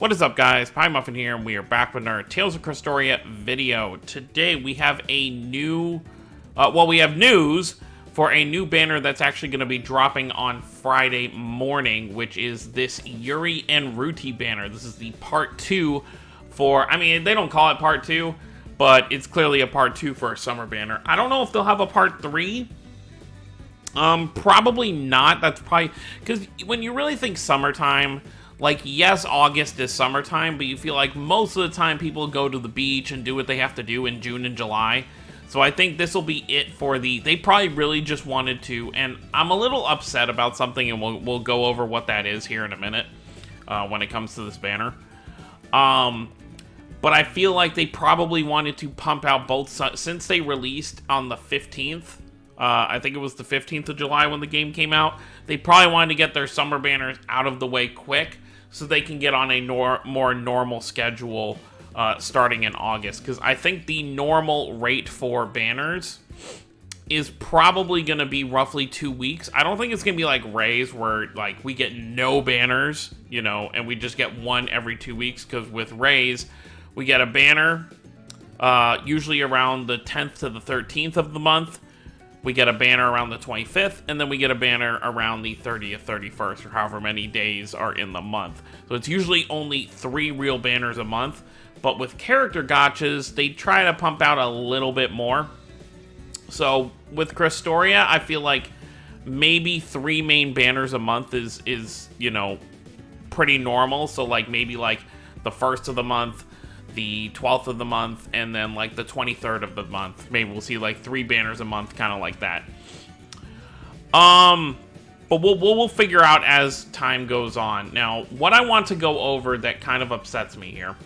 What is up, guys? Pie Muffin here, and we are back with our Tales of Crestoria video. Today we have a new, we have news for a new banner that's actually going to be dropping on Friday morning, which is this YURI and RUTEE banner. This is the part 2 for, I mean, they don't call it part 2, but it's clearly a part 2 for a summer banner. I don't know if they'll have a part 3. Probably not. That's probably, because when you really think summertime, like, yes, August is summertime, but you feel like most of the time people go to the beach and do what they have to do in June and July. So I think this will be it for they probably really just wanted to, and I'm a little upset about something, and we'll go over what that is here in a minute when it comes to this banner. But I feel like they probably wanted to pump out both, since they released on the 15th. I think it was the 15th of July when the game came out. They probably wanted to get their summer banners out of the way quick so they can get on a more normal schedule starting in August. Because I think the normal rate for banners is probably going to be roughly 2 weeks. I don't think it's going to be like Ray's where like we get no banners, you know, and we just get one every 2 weeks. Because with Ray's, we get a banner usually around the 10th to the 13th of the month. We get a banner around the 25th, and then we get a banner around the 30th, 31st, or however many days are in the month. So it's usually only 3 real banners a month, but with character gotchas, they try to pump out a little bit more. So with Crestoria, I feel like maybe 3 main banners a month is you know, pretty normal. So like maybe like the 1st of the month, the 12th of the month, and then like the 23rd of the month. Maybe we'll see like 3 banners a month, kind of like that. But we'll figure out as time goes on. Now, what I want to go over that kind of upsets me here,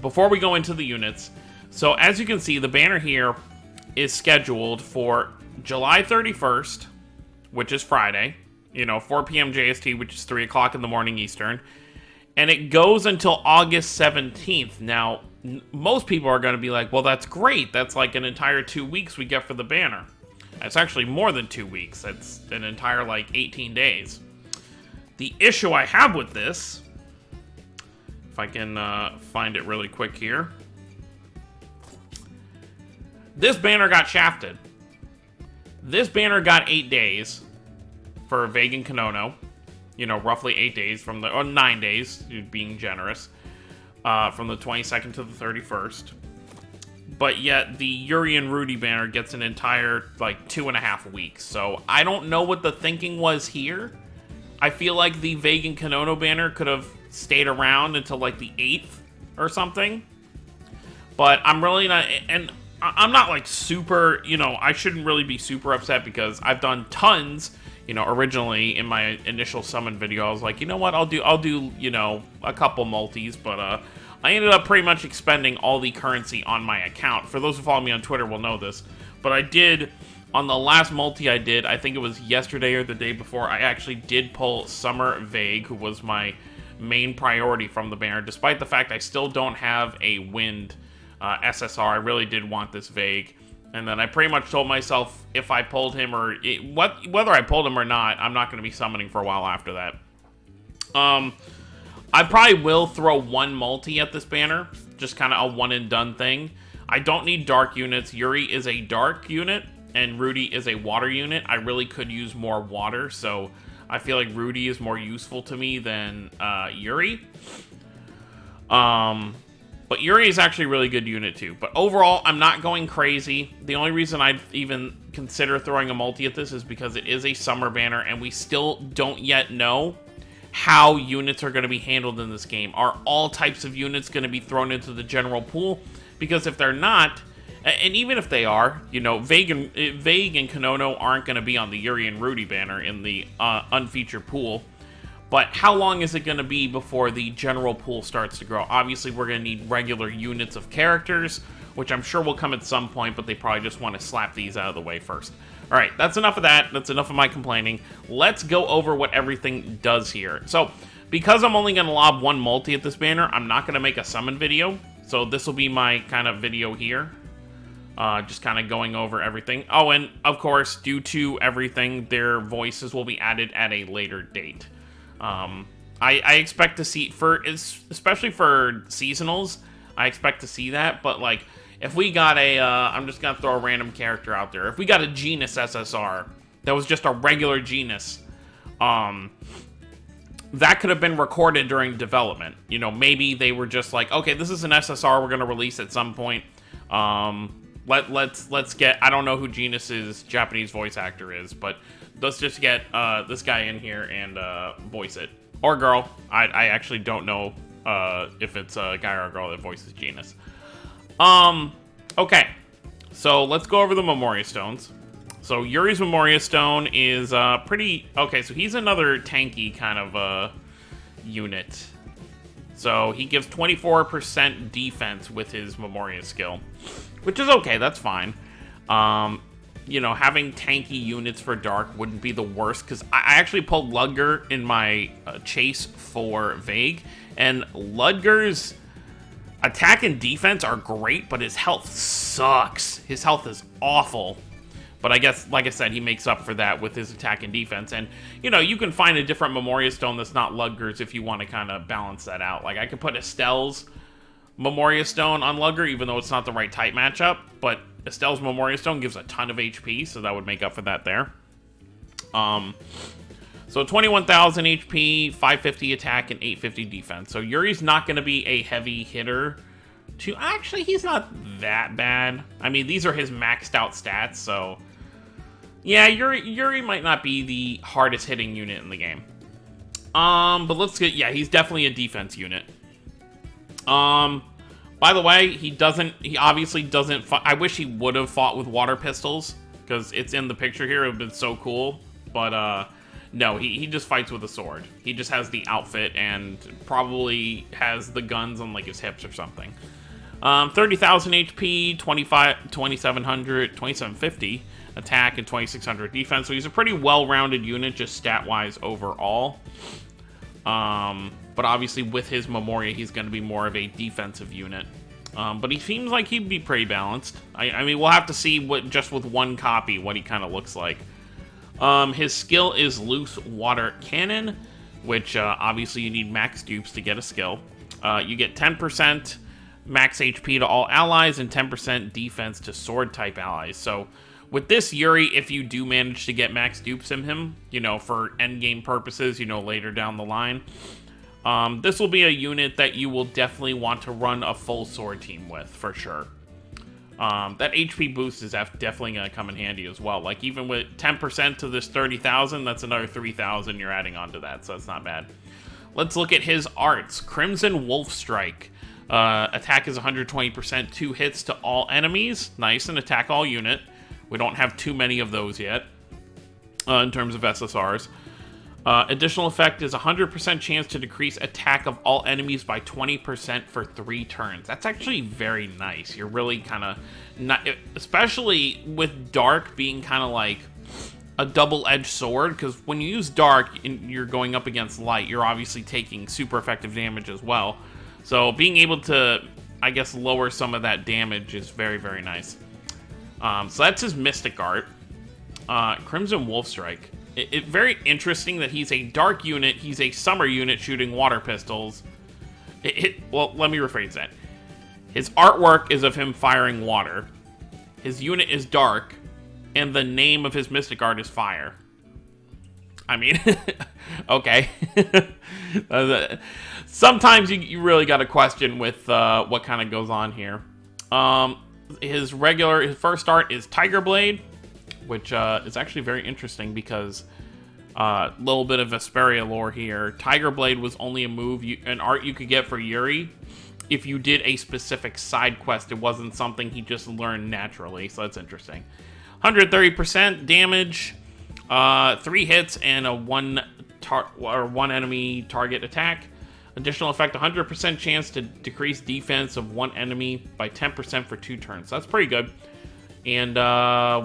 before we go into the units. So as you can see, the banner here is scheduled for July 31st, which is Friday, you know, 4 p.m. JST, which is 3 o'clock in the morning Eastern. And it goes until August 17th. Now, most people are going to be like, well, that's great. That's like an entire 2 weeks we get for the banner. It's actually more than 2 weeks. It's an entire, like, 18 days. The issue I have with this, if I can find it really quick here. This banner got shafted. This banner got 8 days for Vague and Kanono. You know, roughly 8 days from the, or 9 days, being generous, from the 22nd to the 31st. But yet, the YURI and RUTEE banner gets an entire, like, 2.5 weeks. So, I don't know what the thinking was here. I feel like the Vague and Kanono banner could have stayed around until, like, the 8th or something. But I'm really not, and I'm not, like, super, you know, I shouldn't really be super upset because I've done tons. You know, originally in my initial summon video, I was like, you know what, I'll do, you know, a couple multis, but I ended up pretty much expending all the currency on my account. For those who follow me on Twitter will know this, but I did, on the last multi I did, I think it was yesterday or the day before, I actually did pull Summer Vague, who was my main priority from the banner, despite the fact I still don't have a Wind SSR. I really did want this Vague. And then I pretty much told myself if I pulled him whether I pulled him or not, I'm not going to be summoning for a while after that. I probably will throw one multi at this banner, just kind of a one and done thing. I don't need dark units. YURI is a dark unit and RUTEE is a water unit. I really could use more water, so I feel like RUTEE is more useful to me than YURI. But YURI is actually a really good unit too. But overall, I'm not going crazy. The only reason I'd even consider throwing a multi at this is because it is a summer banner and we still don't yet know how units are going to be handled in this game. Are all types of units going to be thrown into the general pool? Because if they're not, and even if they are, you know, Vague and Kanono aren't going to be on the YURI and RUTEE banner in the unfeatured pool. But how long is it going to be before the general pool starts to grow? Obviously, we're going to need regular units of characters, which I'm sure will come at some point, but they probably just want to slap these out of the way first. All right, that's enough of that. That's enough of my complaining. Let's go over what everything does here. So, because I'm only going to lob one multi at this banner, I'm not going to make a summon video. So this will be my kind of video here. Just kind of going over everything. Oh, and of course, due to everything, their voices will be added at a later date. I expect to see, especially for seasonals, I expect to see that, but like, if we got a, I'm just gonna throw a random character out there, if we got a Genus SSR that was just a regular Genus, that could have been recorded during development. You know, maybe they were just like, okay, this is an SSR we're gonna release at some point. Let's get, I don't know who Genus's Japanese voice actor is, but let's just get this guy in here and voice it. Or girl. I actually don't know if it's a guy or a girl that voices Genus. Okay. So let's go over the Memoria Stones. So Yuri's Memoria Stone is pretty... Okay, so he's another tanky kind of unit. So he gives 24% defense with his Memoria skill, which is okay, that's fine. You know, having tanky units for Dark wouldn't be the worst, because I actually pulled Ludger in my chase for Vague, and Ludger's attack and defense are great, but his health sucks. His health is awful. But I guess, like I said, he makes up for that with his attack and defense. And, you know, you can find a different Memoria Stone that's not Ludger's if you want to kind of balance that out. Like, I could put Estelle's Memoria Stone on Ludger, even though it's not the right type matchup. But Estelle's Memoria Stone gives a ton of HP, so that would make up for that there. So 21,000 HP, 550 attack, and 850 defense. So Yuri's not going to be a heavy hitter. Actually, he's not that bad. I mean, these are his maxed out stats, so... Yeah, Yuri might not be the hardest hitting unit in the game. But let's get... Yeah, he's definitely a defense unit. By the way, he obviously doesn't... I wish he would have fought with water pistols, because it's in the picture here. It would have been so cool. But, no, he just fights with a sword. He just has the outfit and probably has the guns on, like, his hips or something. 30,000 HP, 2,700, 2,750 attack, and 2,600 defense. So he's a pretty well-rounded unit, just stat-wise overall. But obviously with his Memoria, he's going to be more of a defensive unit. But he seems like he'd be pretty balanced. I mean, we'll have to see just with one copy what he kind of looks like. His skill is Loose Water Cannon, which obviously you need max dupes to get a skill. You get 10% max HP to all allies and 10% defense to sword-type allies. So with this Yuri, if you do manage to get max dupes in him, you know, for endgame purposes, you know, later down the line, this will be a unit that you will definitely want to run a full sword team with, for sure. That HP boost is definitely going to come in handy as well. Like, even with 10% to this 30,000, that's another 3,000 you're adding onto that, so that's not bad. Let's look at his arts. Crimson Wolf Strike. Attack is 120%, 2 hits to all enemies. Nice, and attack all unit. We don't have too many of those yet, in terms of SSRs. Additional effect is 100% chance to decrease attack of all enemies by 20% for 3 turns. That's actually very nice. You're really kind of not, especially with Dark being kind of like a double-edged sword, because when you use Dark and you're going up against Light, you're obviously taking super effective damage as well. So being able to, I guess, lower some of that damage is very, very nice. So that's his Mystic Art. Crimson Wolf Strike. It's very interesting that he's a Dark unit, he's a Summer unit shooting water pistols. Well, let me rephrase that. His artwork is of him firing water. His unit is Dark, and the name of his Mystic Art is Fire. I mean, okay. Sometimes you really got to question with what kind of goes on here. His first art is Tiger Blade, which is actually very interesting because a little bit of Vesperia lore here. Tiger Blade was only an art you could get for Yuri if you did a specific side quest. It wasn't something he just learned naturally, so that's interesting. 130% damage, 3 hits, and a one enemy target attack. Additional effect, 100% chance to decrease defense of one enemy by 10% for 2 turns. So that's pretty good. And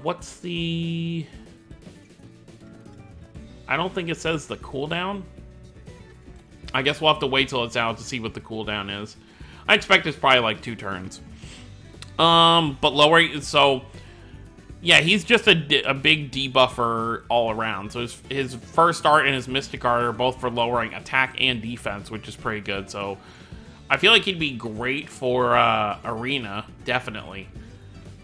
what's the... I don't think it says the cooldown. I guess we'll have to wait till it's out to see what the cooldown is. I expect it's probably like 2 turns. But lower... So, Yeah, he's just a big debuffer all around. So his first art and his mystic art are both for lowering attack and defense, which is pretty good. So I feel like he'd be great for arena, definitely.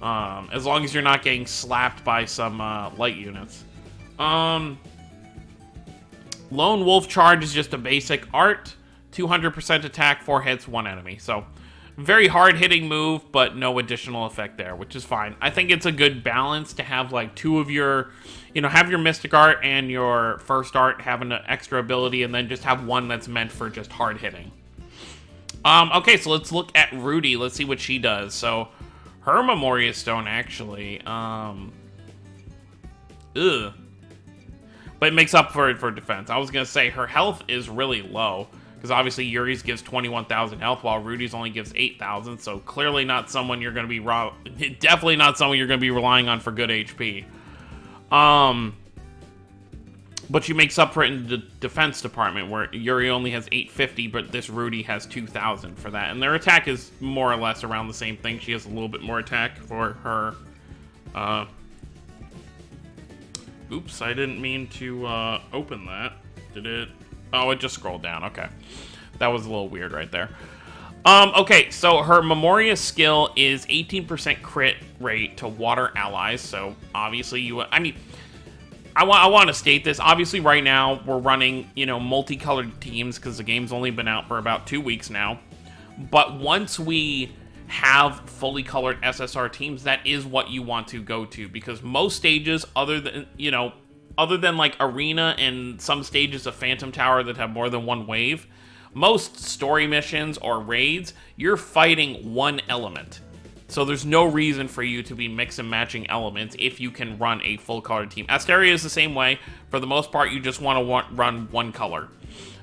As long as you're not getting slapped by some light units. Lone Wolf Charge is just a basic art. 200% attack, 4 hits, 1 enemy. So very hard-hitting move, but no additional effect there, which is fine. I think it's a good balance to have, like, 2 of your... have your Mystic Art and your first art have an extra ability, and then just have 1 that's meant for just hard-hitting. Okay, so let's look at RUTEE. Let's see what she does. So, her Memoria Stone, actually... But it makes up for it for defense. I was going to say, her health is really low. Because obviously Yuri's gives 21,000 health, while Rudy's only gives 8,000. So clearly not someone you're going to be definitely not someone you're going to be relying on for good HP. But she makes up for it in the defense department, where Yuri only has 850, but this RUTEE has 2,000 for that. And their attack is more or less around the same thing. She has a little bit more attack for her. Oops, I didn't mean to open that. Did it? Oh, it just scrolled down. Okay. That was a little weird right there. Okay, so her Memoria skill is 18% crit rate to water allies. So, obviously, I want to state this. Obviously, right now, we're running, multicolored teams because the game's only been out for about 2 weeks now. But once we have fully colored SSR teams, that is what you want to go to, because most stages, other than like Arena and some stages of Phantom Tower that have more than 1 wave, most story missions or raids, you're fighting 1 element. So there's no reason for you to be mix and matching elements if you can run a full colored team. Asteria is the same way. For the most part, you just want to run 1 color.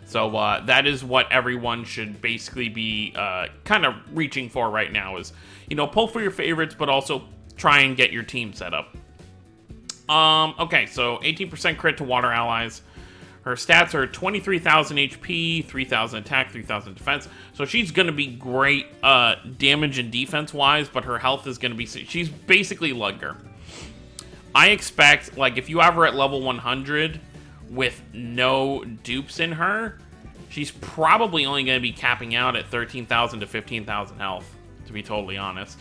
So that is what everyone should basically be kind of reaching for right now is, pull for your favorites, but also try and get your team set up. Okay, so 18% crit to water allies. Her stats are 23,000 HP, 3,000 attack, 3,000 defense. So she's going to be great damage and defense-wise, but her health is going to be... She's basically Ludger. I expect, like, if you have her at level 100 with no dupes in her, she's probably only going to be capping out at 13,000 to 15,000 health, to be totally honest.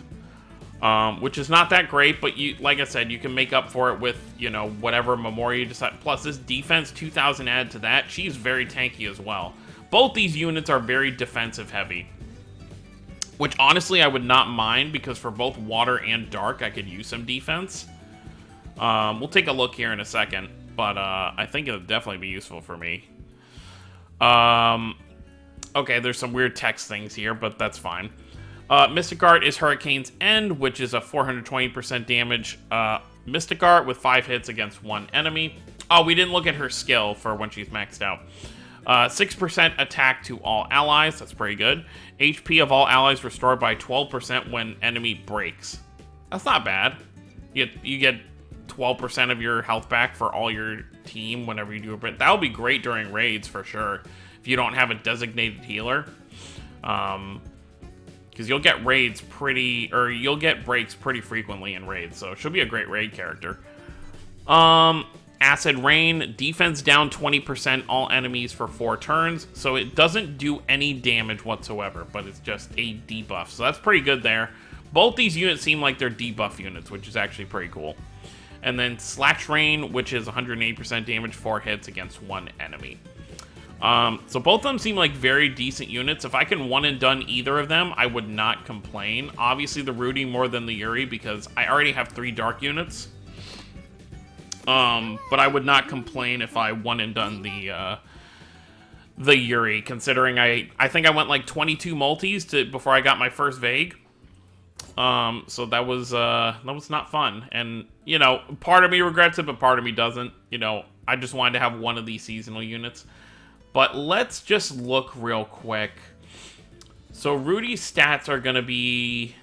Which is not that great, but like I said, you can make up for it with, whatever Memoria you decide. Plus, this defense, 2,000 add to that. She's very tanky as well. Both these units are very defensive heavy. Which, honestly, I would not mind, because for both water and dark, I could use some defense. We'll take a look here in a second, but I think it'll definitely be useful for me. Okay, there's some weird text things here, but that's fine. Mystic Art is Hurricane's End, which is a 420% damage Mystic Art with 5 hits against 1 enemy. Oh, we didn't look at her skill for when she's maxed out. 6% attack to all allies, that's pretty good. HP of all allies restored by 12% when enemy breaks. That's not bad. You get 12% of your health back for all your team whenever you do a break. That'll be great during raids for sure, if you don't have a designated healer. Because you'll get breaks pretty frequently in raids, so she'll be a great raid character. Acid Rain, defense down 20% all enemies for 4 turns, so it doesn't do any damage whatsoever, but it's just a debuff, so that's pretty good there. Both these units seem like they're debuff units, which is actually pretty cool. And then Slash Rain, which is 180% damage, 4 hits against 1 enemy. So both of them seem like very decent units. If I can one and done either of them, I would not complain. Obviously the RUTEE more than the Yuri, because I already have 3 dark units. But I would not complain if I one and done the Yuri, considering I think I went like 22 multis before I got my first Vague. So that was not fun. And, part of me regrets it, but part of me doesn't. I just wanted to have one of these seasonal units. But let's just look real quick. So RUTEE's stats are going to be...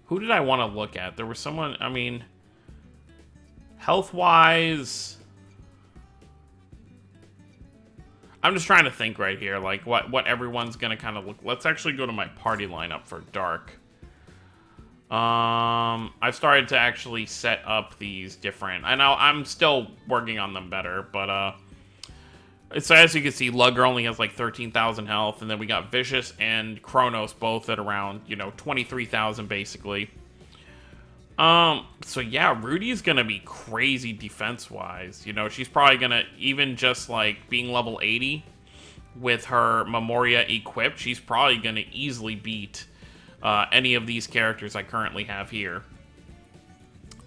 Who did I want to look at? There was someone, health-wise... I'm just trying to think right here, like, what everyone's going to kind of look... Let's actually go to my party lineup for Dark. I've started to actually set up these different. I know I'm still working on them better, but so as you can see, Lugger only has like 13,000 health, and then we got Vicious and Kronos both at around, you know, 23,000 basically. So yeah, Rutee's gonna be crazy defense-wise. You know, she's probably gonna, even just like being level 80 with her Memoria equipped, she's probably gonna easily beat any of these characters I currently have here.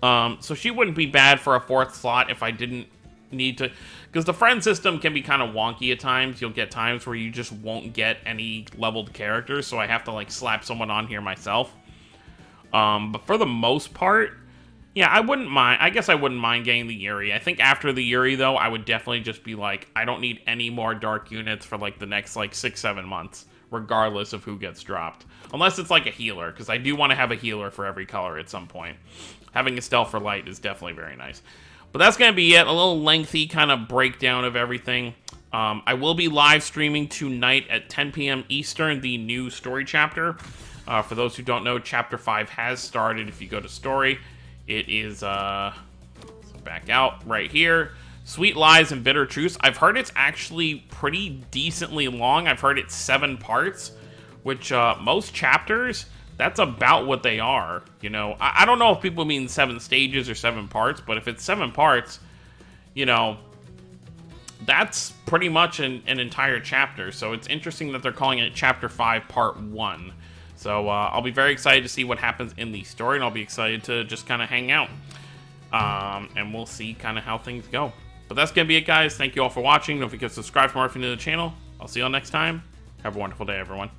So she wouldn't be bad for a 4th slot if I didn't need to, because the friend system can be kind of wonky at times. You'll get times where you just won't get any leveled characters, so I have to like slap someone on here myself. But for the most part, yeah, I wouldn't mind. I guess I wouldn't mind getting the Yuri. I think after the Yuri, though, I would definitely just be like, I don't need any more dark units for like the next like 6-7 months, regardless of who gets dropped. Unless it's like a healer, because I do want to have a healer for every color at some point. Having a stealth for light is definitely very nice. But that's going to be it. A little lengthy kind of breakdown of everything. I will be live streaming tonight at 10 p.m. Eastern, the new story chapter. For those who don't know, Chapter 5 has started. If you go to story, it is, back out right here. Sweet Lies and Bitter Truths. I've heard it's actually pretty decently long. I've heard it's 7 parts, which most chapters, that's about what they are. You know, I don't know if people mean 7 stages or 7 parts, but if it's 7 parts, you know, that's pretty much an entire chapter. So it's interesting that they're calling it Chapter 5 Part 1. So I'll be very excited to see what happens in the story, and I'll be excited to just kind of hang out. And we'll see kind of how things go. But that's going to be it, guys. Thank you all for watching. Don't forget to subscribe for more if you're new to the channel. I'll see you all next time. Have a wonderful day, everyone.